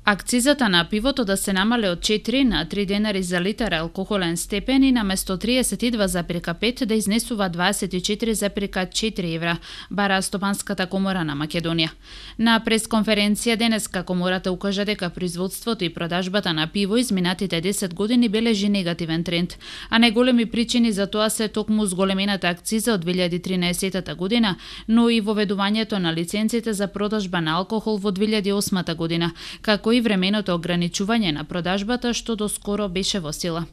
Акцизата на пивото да се намале од 4 на 3 денари за литар алкохолен степен и наместо 32,5 да изнесува 24,4 евра, бара Стопанската комора на Македонија. На пресконференција денеска комората укажа дека производството и продажбата на пиво изминатите 10 години бележи негативен тренд, а најголеми причини за тоа се токму зголемената акциза од 2013 година, но и воведувањето на лиценците за продажба на алкохол во 2008 година, како и временото ограничување на продажбата што доскоро беше во сила.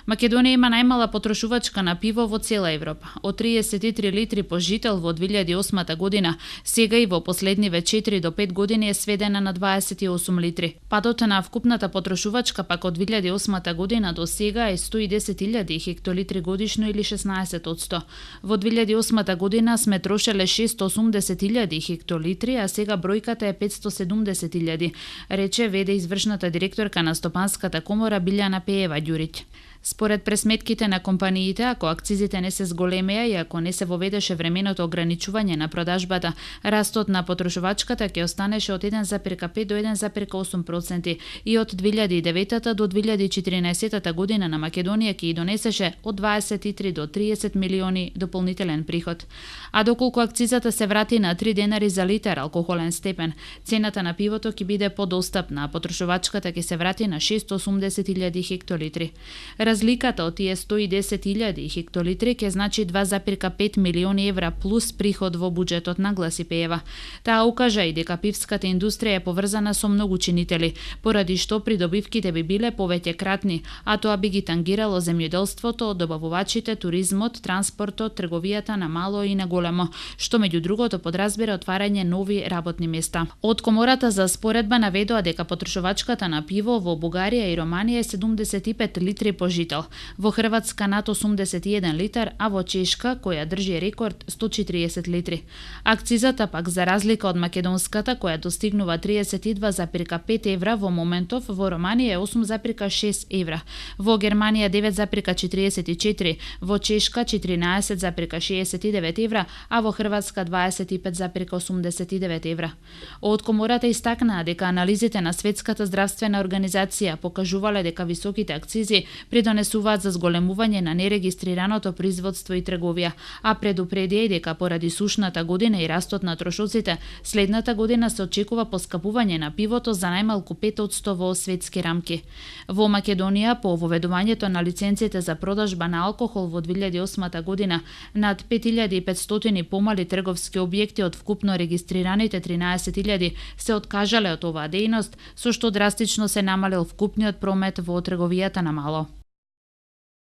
Македонија има најмала потрошувачка на пиво во цела Европа. Од 33 литри по жител во 2008 година, сега и во последниве 4 до 5 години е сведена на 28 литри. Падот на вкупната потрошувачка пак од 2008 година до сега е 110.000 хектолитри годишно или 16%. Во 2008 година сме трошеле 680.000 хектолитри, а сега бројката е 570.000, рече веде извршната директорка на Стопанската комора Билјана Пеева Ѓурич. Според пресметките на компаниите, ако акцизите не се зголемеа и ако не се воведеше временото ограничување на продажбата, растот на потрошувачката ќе останеше од 1,5 до 1,8% и од 2009 до 2014 година на Македонија ќе и донесеше од 23 до 30 милиони дополнителен приход. А доколку акцизата се врати на 3 денари за литар алкохолен степен, цената на пивото ќе биде подостапна, а потрошувачката ќе се врати на 680.000 хектолитри. Разликата од тие 110.000 хектолитри ќе значи 2,5 милиони евра плюс приход во буџетот, нагласи Пеева. Таа укажа и дека пивската индустрија е поврзана со многу чинители, поради што придобивките би биле повеќе кратни, а тоа би ги тангирало земјоделството, добавувачите, туризмот, транспортот, трговијата на мало и на големо, што меѓу другото подразбира отварање нови работни места. Од комората за споредба наведоа дека потрошувачката на пиво во Бугарија и Романија е 75 литри по жител, во Хрватска над 81 литар, а во Чешка, која држи рекорд, 140 литри. Акцизата пак, за разлика од македонската, која достигнува 32,5 евра во моментов, во Романија е 8,6 евра, во Германија 9,44, во Чешка 14,69 евра, а во Хрватска 25,89 евра. Од комората истакнаа дека анализите на Светската здравствена организација покажувале дека високите акцизи придонесуваат за зголемување на нерегистрираното производство и трговија, а предупредија и дека поради сушната година и растот на трошоците, следната година се очекува поскапување на пивото за најмалку 5% во светски рамки. Во Македонија, по воведувањето на лиценците за продажба на алкохол во 2008 година, над 5500 помали трговски објекти од вкупно регистрираните 13.000 се откажале од оваа дејност, со што драстично се намалил вкупниот промет во трговијата на мало.